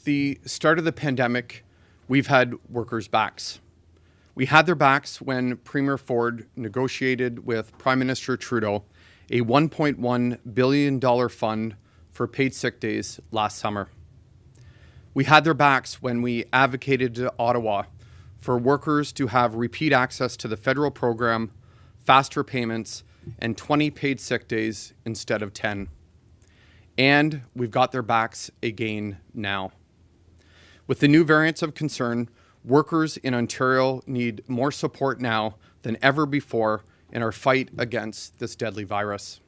the start of the pandemic, we've had workers' backs. We had their backs when Premier Ford negotiated with Prime Minister Trudeau a $1.1 billion fund for paid sick days last summer. We had their backs when we advocated to Ottawa for workers to have repeat access to the federal program, faster payments, and 20 paid sick days instead of 10. And we've got their backs again now. With the new variants of concern, workers in Ontario need more support now than ever before in our fight against this deadly virus.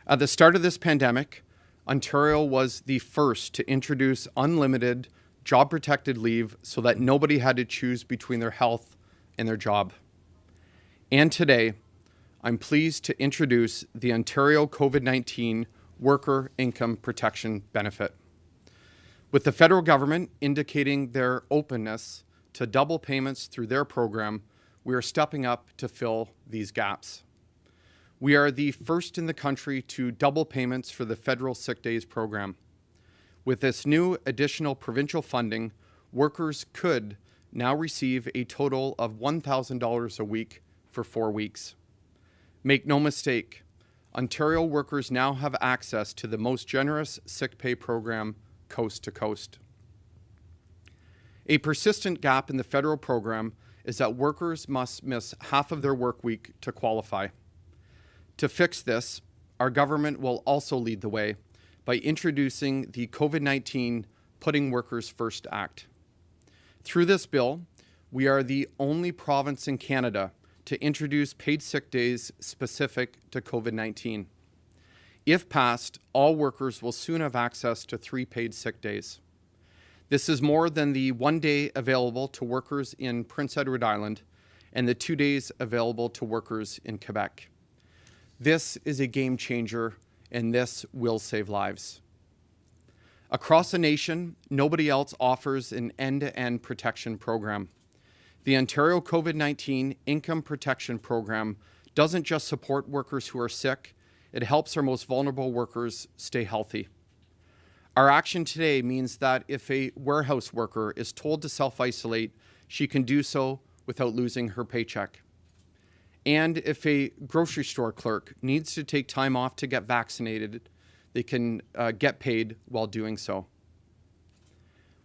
At the start of this pandemic, Ontario was the first to introduce unlimited job-protected leave so that nobody had to choose between their health and their job. And today, I'm pleased to introduce the Ontario COVID-19 Worker Income Protection Benefit. With the federal government indicating their openness to double payments through their program, we are stepping up to fill these gaps. We are the first in the country to double payments for the federal sick days program. With this new additional provincial funding, workers could now receive a total of $1,000 a week for 4 weeks. Make no mistake, Ontario workers now have access to the most generous sick pay program coast to coast. A persistent gap in the federal program is that workers must miss half of their work week to qualify. To fix this, our government will also lead the way by introducing the COVID-19 Putting Workers First Act. Through this bill, we are the only province in Canada to introduce paid sick days specific to COVID-19. If passed, all workers will soon have access to 3 paid sick days. This is more than the 1 day available to workers in Prince Edward Island and the 2 days available to workers in Quebec. This is a game changer, and this will save lives. Across the nation, nobody else offers an end-to-end protection program. The Ontario COVID-19 Income Protection Program doesn't just support workers who are sick, it helps our most vulnerable workers stay healthy. Our action today means that if a warehouse worker is told to self-isolate, she can do so without losing her paycheck. And if a grocery store clerk needs to take time off to get vaccinated, they can get paid while doing so.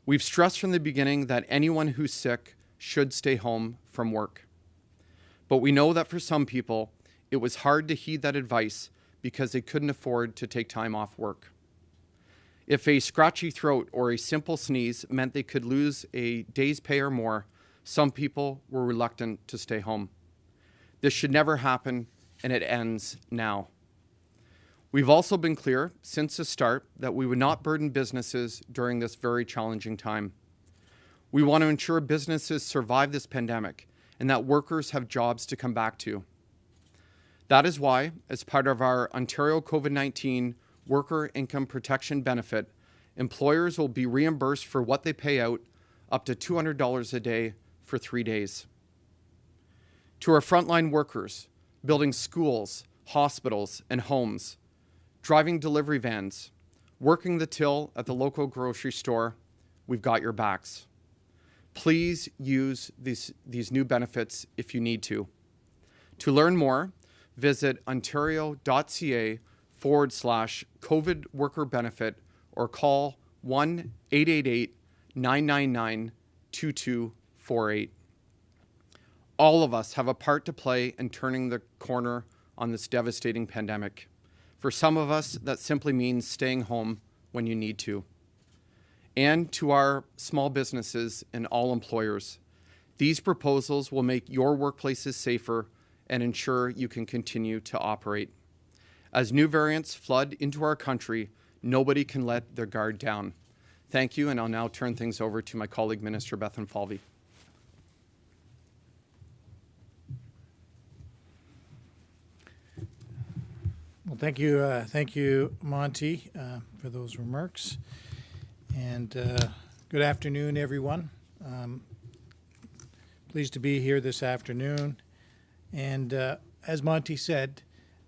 We've stressed from the beginning that anyone who's sick should stay home from work. But we know that for some people, it was hard to heed that advice because they couldn't afford to take time off work. If a scratchy throat or a simple sneeze meant they could lose a day's pay or more, some people were reluctant to stay home. This should never happen, and it ends now. We've also been clear since the start that we would not burden businesses during this very challenging time. We want to ensure businesses survive this pandemic and that workers have jobs to come back to. That is why, as part of our Ontario COVID-19 Worker Income Protection Benefit, employers will be reimbursed for what they pay out up to $200 a day for 3 days. To our frontline workers, building schools, hospitals, and homes, driving delivery vans, working the till at the local grocery store, we've got your backs. Please use these new benefits if you need to. To learn more, visit ontario.ca/COVID worker benefit or call 1-888-999-2248. All of us have a part to play in turning the corner on this devastating pandemic. For some of us, that simply means staying home when you need to. And to our small businesses and all employers, these proposals will make your workplaces safer and ensure you can continue to operate. As new variants flood into our country, nobody can let their guard down. Thank you, and I'll now turn things over to my colleague, Minister Bethan Falvey. Well, thank you, Monty, for those remarks. And good afternoon, everyone. Pleased to be here this afternoon. And as Monty said,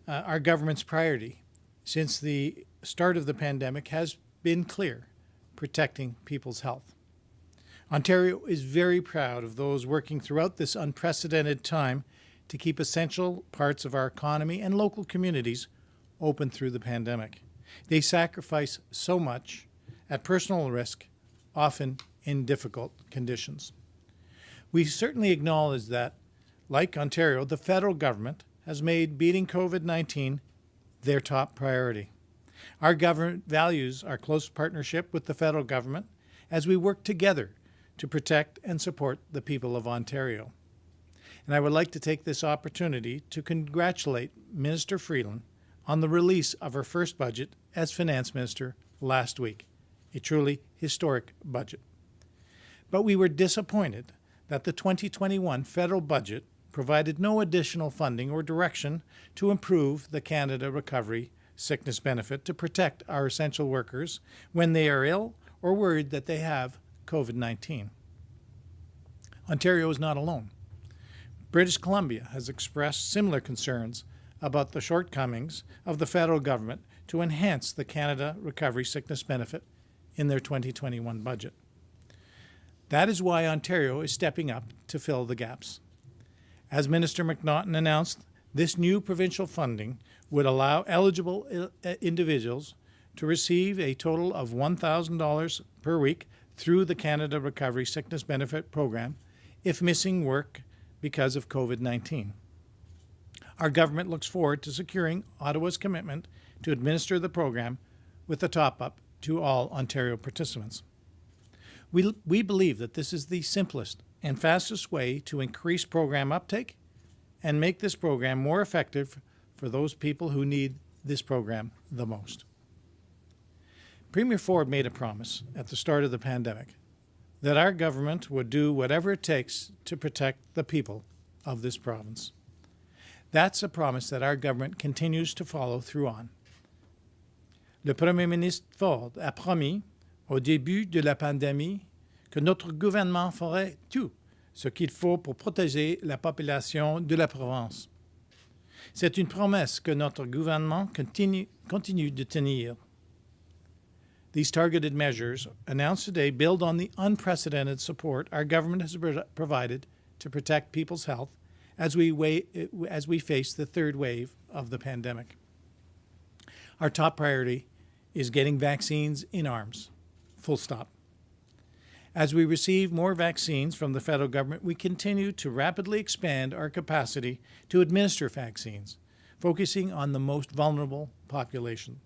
our government's priority since the start of the pandemic has been clear: protecting people's health. Ontario is very proud of those working throughout this unprecedented time to keep essential parts of our economy and local communities open through the pandemic. They sacrifice so much at personal risk, often in difficult conditions. We certainly acknowledge that, like Ontario, the federal government has made beating COVID-19 their top priority. Our government values our close partnership with the federal government as we work together to protect and support the people of Ontario. And I would like to take this opportunity to congratulate Minister Freeland on the release of her first budget as Finance Minister last week, a truly historic budget. But we were disappointed that the 2021 federal budget provided no additional funding or direction to improve the Canada Recovery Sickness Benefit to protect our essential workers when they are ill or worried that they have COVID-19. Ontario is not alone. British Columbia has expressed similar concerns about the shortcomings of the federal government to enhance the Canada Recovery Sickness Benefit in their 2021 budget. That is why Ontario is stepping up to fill the gaps. As Minister McNaughton announced, this new provincial funding would allow eligible individuals to receive a total of $1,000 per week through the Canada Recovery Sickness Benefit Program if missing work because of COVID-19. Our government looks forward to securing Ottawa's commitment to administer the program with a top-up to all Ontario participants. We believe that this is the simplest and fastest way to increase program uptake and make this program more effective for those people who need this program the most. Premier Ford made a promise at the start of the pandemic that our government would do whatever it takes to protect the people of this province. That's a promise that our government continues to follow through on. Le Premier ministre Ford a promis au début de la pandémie que notre gouvernement ferait tout ce qu'il faut pour protéger la population de la province. C'est une promesse que notre gouvernement continue de tenir. These targeted measures announced today build on the unprecedented support our government has provided to protect people's health as we face the third wave of the pandemic. Our top priority is getting vaccines in arms, full stop. As we receive more vaccines from the federal government, we continue to rapidly expand our capacity to administer vaccines, focusing on the most vulnerable population.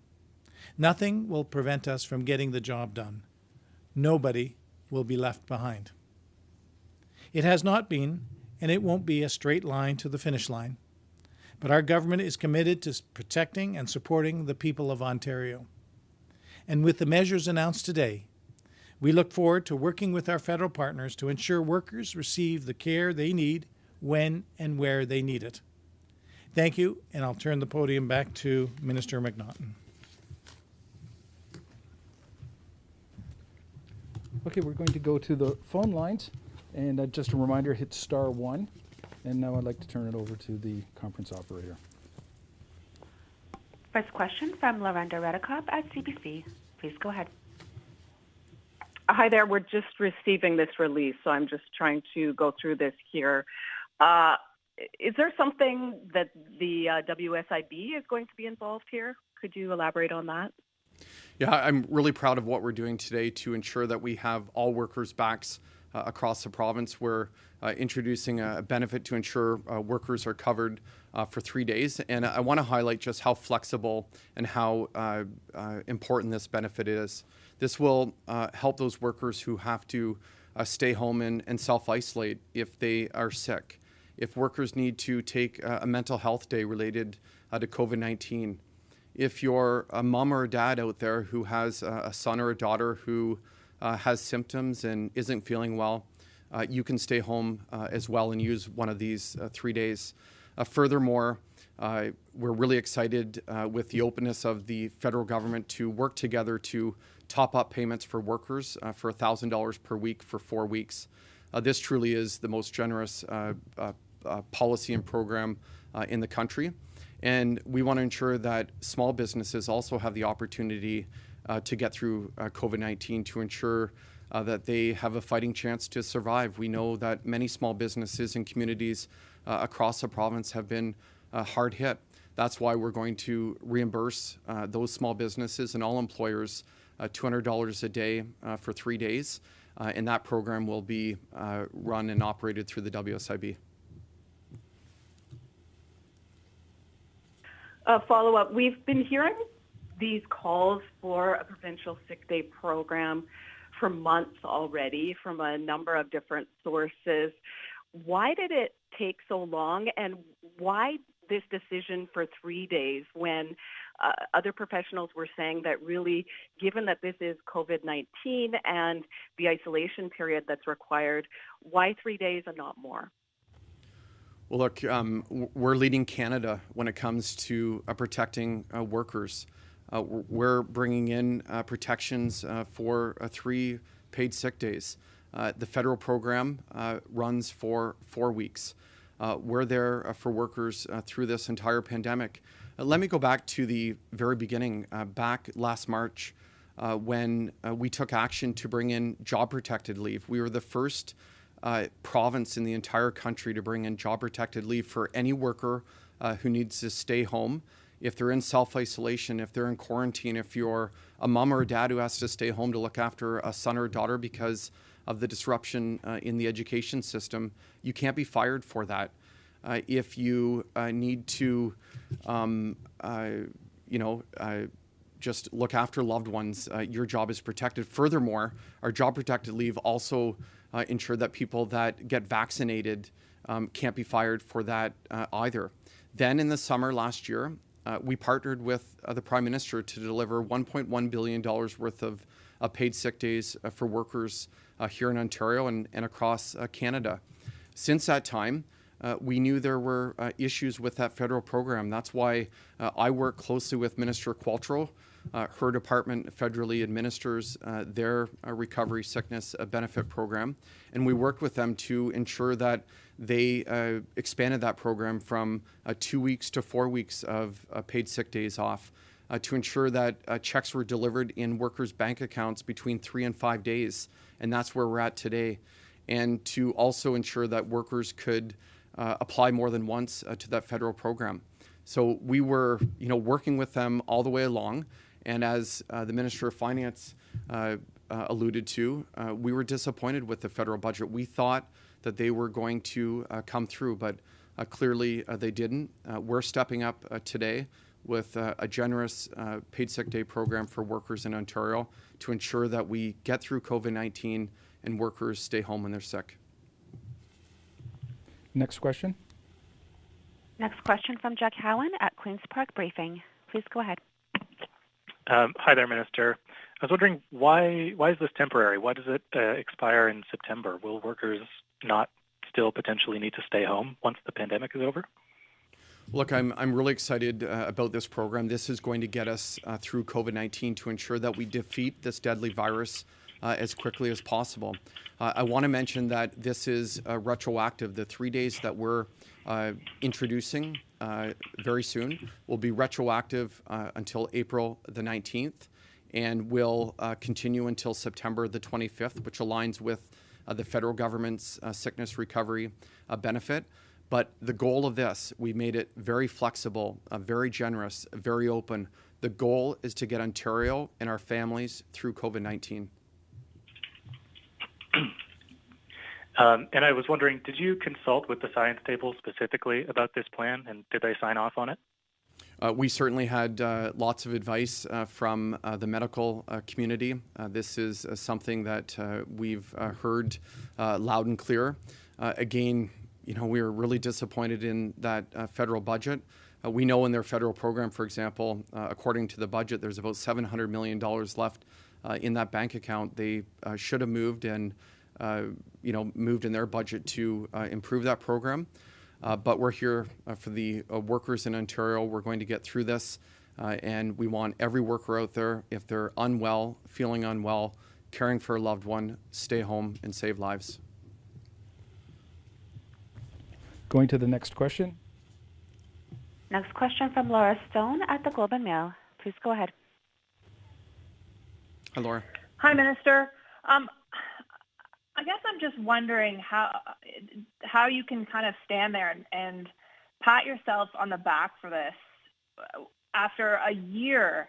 Nothing will prevent us from getting the job done. Nobody will be left behind. It has not been, and it won't be, a straight line to the finish line. But our government is committed to protecting and supporting the people of Ontario. And with the measures announced today, we look forward to working with our federal partners to ensure workers receive the care they need when and where they need it. Thank you, and I'll turn the podium back to Minister McNaughton. Okay, we're going to go to the phone lines, and just a reminder, hit *1, and now I'd like to turn it over to the conference operator. First question from Lorenda Redekop at CBC. Please go ahead. Hi there. We're just receiving this release, so I'm just trying to go through this here. Is there something that the WSIB is going to be involved here? Could you elaborate on that? Yeah, I'm really proud of what we're doing today to ensure that we have all workers' backs across the province. We're introducing a benefit to ensure workers are covered for 3 days. And I want to highlight just how flexible and how important this benefit is. This will help those workers who have to stay home and self-isolate if they are sick. If workers need to take a mental health day related to COVID-19. If you're a mom or a dad out there who has a son or a daughter who has symptoms and isn't feeling well, you can stay home as well and use one of these 3 days. Furthermore, we're really excited with the openness of the federal government to work together to top up payments for workers for $1,000 per week for 4 weeks. This truly is the most generous policy and program in the country. And we want to ensure that small businesses also have the opportunity to get through COVID-19 to ensure that they have a fighting chance to survive. We know that many small businesses and communities across the province have been hard hit. That's why we're going to reimburse those small businesses and all employers $200 a day for 3 days. And that program will be run and operated through the WSIB. Follow-up. We've been hearing these calls for a provincial sick day program for months already from a number of different sources. Why did it take so long, and why this decision for 3 days when other professionals were saying that really, given that this is COVID-19 and the isolation period that's required, why 3 days and not more? Well, look, we're leading Canada when it comes to protecting workers. We're bringing in protections for 3 paid sick days. The federal program runs for 4 weeks. We're there for workers through this entire pandemic. Let me go back to the very beginning, back last March, when we took action to bring in job-protected leave. We were the first province in the entire country to bring in job-protected leave for any worker who needs to stay home. If they're in self-isolation, if they're in quarantine, if you're a mom or a dad who has to stay home to look after a son or daughter because of the disruption in the education system, you can't be fired for that. If you need to, just look after loved ones, your job is protected. Furthermore, our job protected leave also ensure that people that get vaccinated can't be fired for that either. Then in the summer last year, we partnered with the Prime Minister to deliver $1.1 billion worth of paid sick days for workers here in Ontario and across Canada. Since that time, we knew there were issues with that federal program. That's why I work closely with Minister Qualtrough. Her department federally administers their recovery sickness benefit program. And we worked with them to ensure that they expanded that program from 2 weeks to 4 weeks of paid sick days off to ensure that checks were delivered in workers' bank accounts between 3 and 5 days. And that's where we're at today. And to also ensure that workers could apply more than once to that federal program. So we were, working with them all the way along. And as the Minister of Finance alluded to, we were disappointed with the federal budget. We thought that they were going to come through, but clearly they didn't. We're stepping up today with a generous paid sick day program for workers in Ontario to ensure that we get through COVID-19 and workers stay home when they're sick. Next question. Next question from Jack Howan at Queen's Park Briefing. Please go ahead. Hi there, Minister. I was wondering why is this temporary? Why does it expire in September? Will workers not still potentially need to stay home once the pandemic is over? Look, I'm really excited about this program. This is going to get us through COVID-19 to ensure that we defeat this deadly virus as quickly as possible. I want to mention that this is retroactive. The 3 days that we're introducing very soon will be retroactive until April the 19th and will continue until September the 25th, which aligns with the federal government's sickness recovery benefit. But the goal of this, we made it very flexible, very generous, very open. The goal is to get Ontario and our families through COVID-19. And I was wondering, did you consult with the science table specifically about this plan, and did they sign off on it? We certainly had lots of advice from the medical community. This is something that we've heard loud and clear. Again, we were really disappointed in that federal budget. We know in their federal program, for example, according to the budget, there's about $700 million left in that bank account. They should have moved and moved in their budget to improve that program. But we're here for the workers in Ontario. We're going to get through this, and we want every worker out there, if they're unwell, feeling unwell, caring for a loved one, stay home and save lives. Going to the next question. Next question from Laura Stone at the Globe and Mail. Please go ahead. Hi, Laura. Hi, Minister. I guess I'm just wondering how you can kind of stand there and pat yourself on the back for this after a year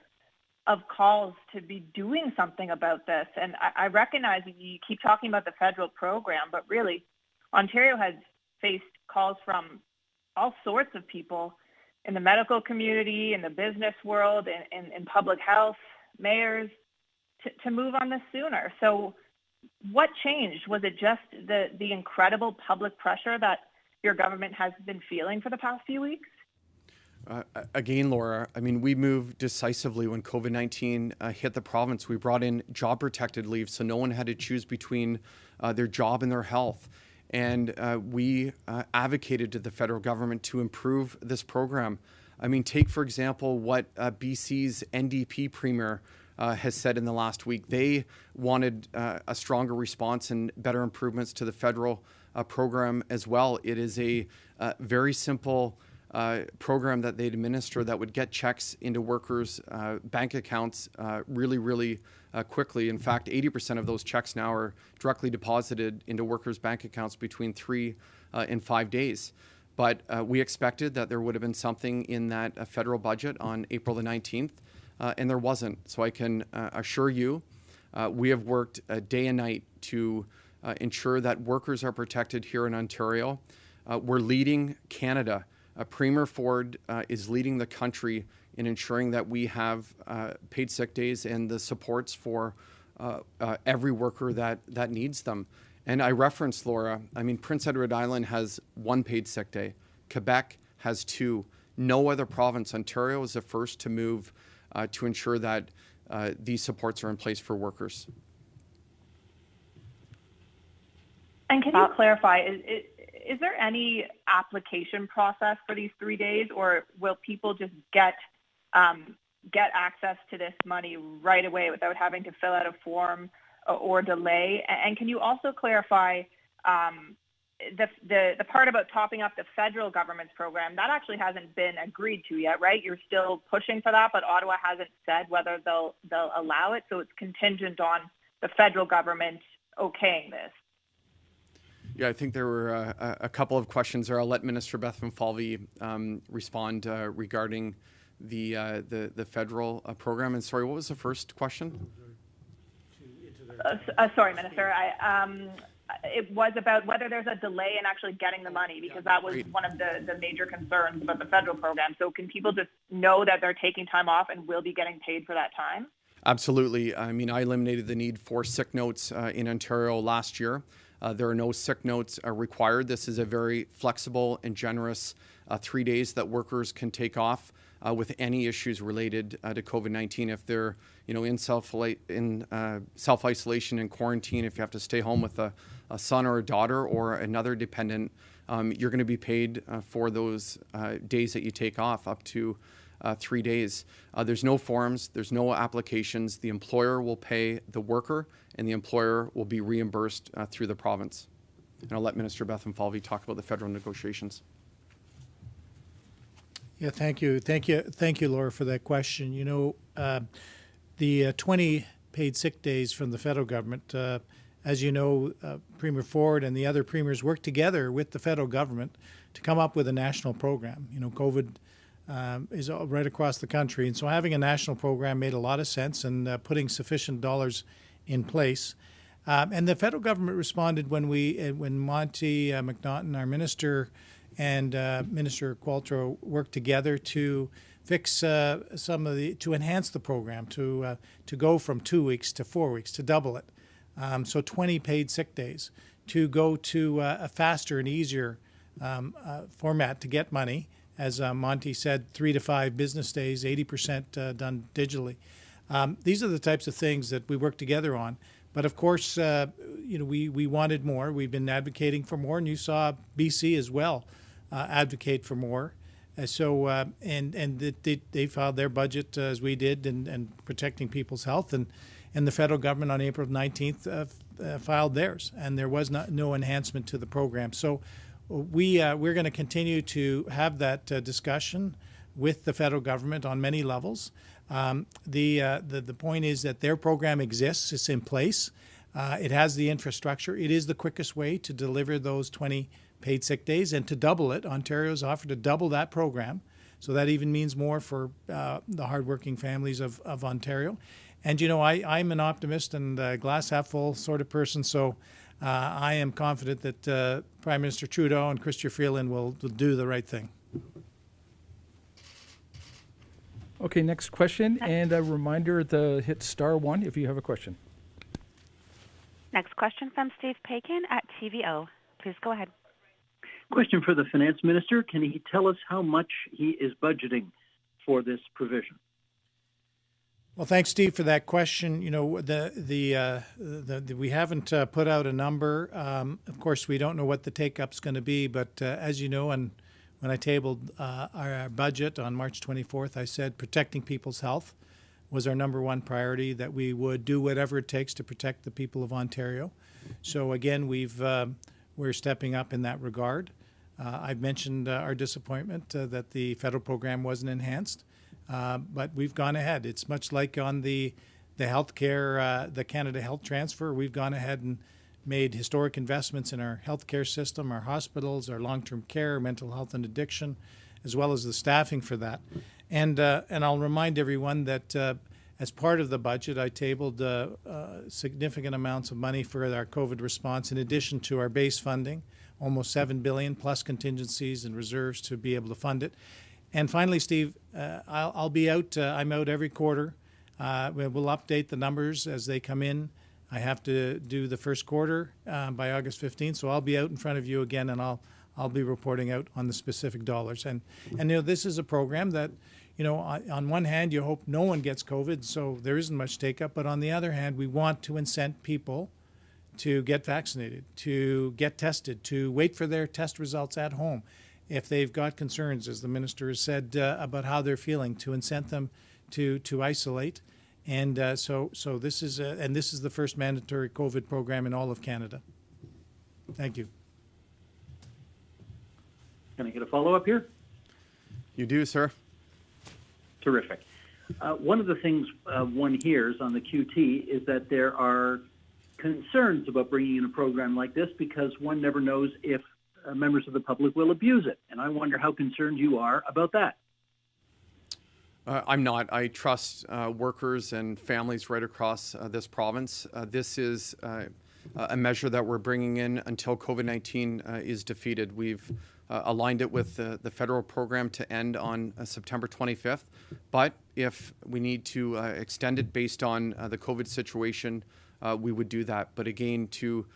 of calls to be doing something about this. And I recognize you keep talking about the federal program, but really, Ontario has faced calls from all sorts of people in the medical community, in the business world, in public health, mayors, to move on this sooner. So what changed? Was it just the incredible public pressure that your government has been feeling for the past few weeks? Again, Laura, I mean, we moved decisively when COVID-19 hit the province. We brought in job-protected leave so no one had to choose between their job and their health. And we advocated to the federal government to improve this program. I mean, take, for example, what BC's NDP Premier has said in the last week. They wanted a stronger response and better improvements to the federal program as well. It is a very simple program that they'd administer that would get checks into workers' bank accounts really quickly. In fact, 80% of those checks now are directly deposited into workers' bank accounts between 3 and 5 days. But we expected that there would have been something in that federal budget on April the 19th, and there wasn't. So I can assure you, we have worked day and night to ensure that workers are protected here in Ontario. We're leading Canada. Premier Ford is leading the country in ensuring that we have paid sick days and the supports for every worker that needs them. And I referenced, Laura, I mean, Prince Edward Island has 1 paid sick day. Quebec has 2. No other province. Ontario is the first to move to ensure that these supports are in place for workers. And can you clarify, is there any application process for these 3 days, or will people just get access to this money right away without having to fill out a form or delay? And can you also clarify the part about topping up the federal government's program? That actually hasn't been agreed to yet, right? You're still pushing for that, but Ottawa hasn't said whether they'll allow it, so it's contingent on the federal government okaying this. Yeah, I think there were a couple of questions there. I'll let Minister Bethlen Falvey respond regarding the federal program. And sorry, what was the first question? Sorry, Minister. It was about whether there's a delay in actually getting the money, because that was one of the major concerns about the federal program. So can people just know that they're taking time off and will be getting paid for that time? Absolutely. I mean, I eliminated the need for sick notes in Ontario last year. There are no sick notes required. This is a very flexible and generous 3 days that workers can take off with any issues related to COVID-19. If they're, in self-isolation and quarantine, if you have to stay home with a son or a daughter or another dependent, you're going to be paid for those days that you take off, up to 3 days. There's no forms, there's no applications. The employer will pay the worker, and the employer will be reimbursed through the province. And I'll let Minister Bethlen Falvey talk about the federal negotiations. Yeah, thank you, Laura, for that question. The 20 paid sick days from the federal government, as you know, Premier Ford and the other premiers worked together with the federal government to come up with a national program. COVID is right across the country, and so having a national program made a lot of sense, and putting sufficient dollars in place. And the federal government responded when Monty McNaughton, our minister, and Minister Qualtrough worked together to fix to enhance the program, to go from 2 weeks to 4 weeks, to double it. So 20 paid sick days, to go to a faster and easier format to get money. As Monty said, 3 to 5 business days, 80% done digitally. These are the types of things that we work together on. But of course, we wanted more. We've been advocating for more, and you saw BC as well advocate for more. They filed their budget as we did, and protecting people's health, and the federal government on April 19th filed theirs, and there was no enhancement to the program. So we're going to continue to have that discussion with the federal government on many levels. The point is that their program exists. It's in place. It has the infrastructure. It is the quickest way to deliver those 20 paid sick days and to double it. Ontario's offered to double that program. So that even means more for the hardworking families of Ontario. And, you know, I'm an optimist and glass half full sort of person. So I am confident that Prime Minister Trudeau and Chrystia Freeland will do the right thing. Okay, next question. And a reminder to hit *1 if you have a question. Next question from Steve Paikin at TVO. Please go ahead. Question for the Finance Minister. Can he tell us how much he is budgeting for this provision? Well, thanks, Steve, for that question. You know, we haven't put out a number. Of course, we don't know what the take-up's going to be, but as you know, and when I tabled our budget on March 24th, I said protecting people's health was our number one priority, that we would do whatever it takes to protect the people of Ontario. So again, we're stepping up in that regard. I've mentioned our disappointment that the federal program wasn't enhanced. But we've gone ahead. It's much like on the healthcare, the Canada Health Transfer. We've gone ahead and made historic investments in our healthcare system, our hospitals, our long-term care, mental health and addiction, as well as the staffing for that. And I'll remind everyone that as part of the budget, I tabled significant amounts of money for our COVID response, in addition to our base funding, almost $7 billion plus contingencies and reserves to be able to fund it. And finally, Steve, I'll be out. I'm out every quarter. We'll update the numbers as they come in. I have to do the first quarter by August 15th, so I'll be out in front of you again, and I'll be reporting out on the specific dollars. And you know, this is a program that, you know, on one hand, you hope no one gets COVID, so there isn't much take-up. But on the other hand, we want to incent people to get vaccinated, to get tested, to wait for their test results at home. If they've got concerns, as the minister has said, about how they're feeling, to incent them to isolate. And so this is the first mandatory COVID program in all of Canada. Thank you. Can I get a follow-up here? You do, sir. Terrific. One of the things one hears on the QT is that there are concerns about bringing in a program like this because one never knows if members of the public will abuse it. And I wonder how concerned you are about that. I'm not. I trust workers and families right across this province. This is a measure that we're bringing in until COVID-19 is defeated. We've aligned it with the federal program to end on September 25th. But if we need to extend it based on the COVID situation, we would do that. But again, to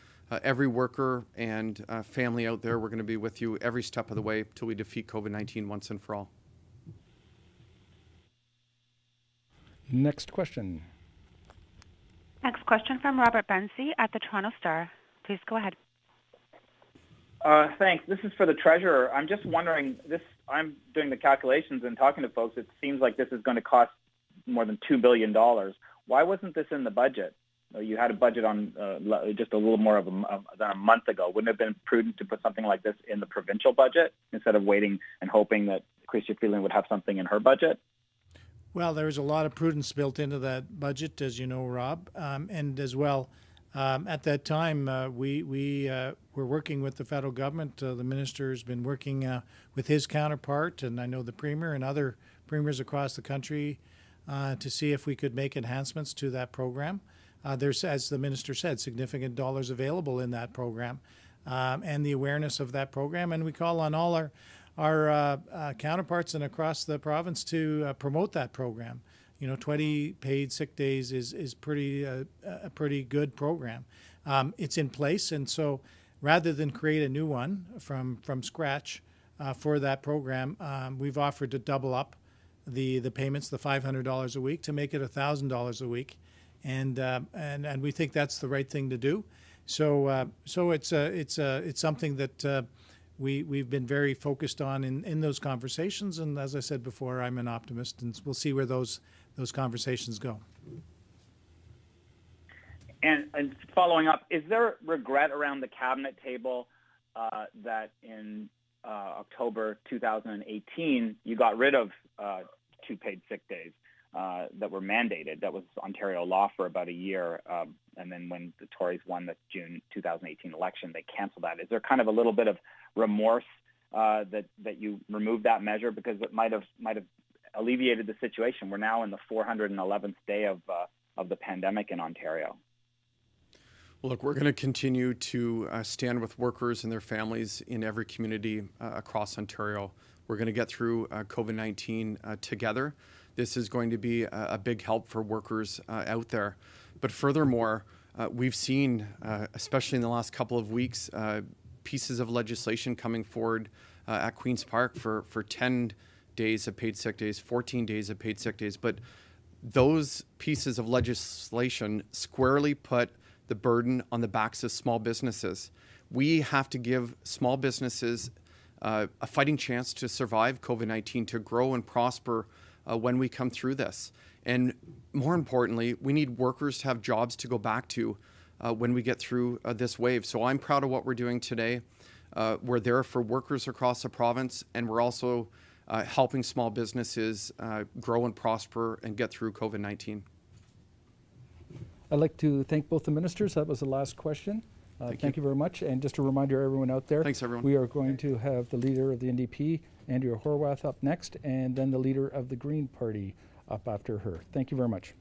every worker and family out there, we're going to be with you every step of the way till we defeat COVID-19 once and for all. Next question. Next question from Robert Benzie at the Toronto Star. Please go ahead. Thanks. This is for the Treasurer. I'm just wondering, I'm doing the calculations and talking to folks. It seems like this is going to cost more than $2 billion. Why wasn't this in the budget? You had a budget on just a little more than a month ago. Wouldn't it have been prudent to put something like this in the provincial budget instead of waiting and hoping that Chrystia Freeland would have something in her budget? Well, there's a lot of prudence built into that budget, as you know, Rob, and as well, at that time, we were working with the federal government. The minister has been working with his counterpart, and I know the Premier and other premiers across the country to see if we could make enhancements to that program. There's, as the minister said, significant dollars available in that program, and the awareness of that program. And we call on all our counterparts and across the province to promote that program. You know, 20 paid sick days is a pretty good program. It's in place, and so rather than create a new one from scratch for that program, we've offered to double up the payments, the $500 a week, to make it $1,000 a week. And we think that's the right thing to do. So it's something that we've been very focused on in those conversations. And as I said before, I'm an optimist, and we'll see where those conversations go. And following up, is there regret around the cabinet table that in October 2018 you got rid of 2 paid sick days? that were mandated. That was Ontario law for about a year, and then when the Tories won the June 2018 election, they canceled that. Is there kind of a little bit of remorse that you removed that measure because it might have alleviated the situation? We're now in the 411th day of the pandemic in Ontario. Well, look, we're going to continue to stand with workers and their families in every community across Ontario. We're going to get through COVID-19 together. This is going to be a big help for workers out there. But furthermore, we've seen, especially in the last couple of weeks, pieces of legislation coming forward at Queen's Park for 10 days of paid sick days, 14 days of paid sick days. But those pieces of legislation squarely put the burden on the backs of small businesses. We have to give small businesses a fighting chance to survive COVID-19, to grow and prosper when we come through this. And more importantly, we need workers to have jobs to go back to when we get through this wave. So I'm proud of what we're doing today. We're there for workers across the province, and we're also helping small businesses grow and prosper and get through COVID-19. I'd like to thank both the ministers. That was the last question. Thank you very much. And just a reminder, everyone out there, thanks, everyone. We are going to have the leader of the NDP, Andrea Horwath, up next, and then the leader of the Green Party up after her. Thank you very much.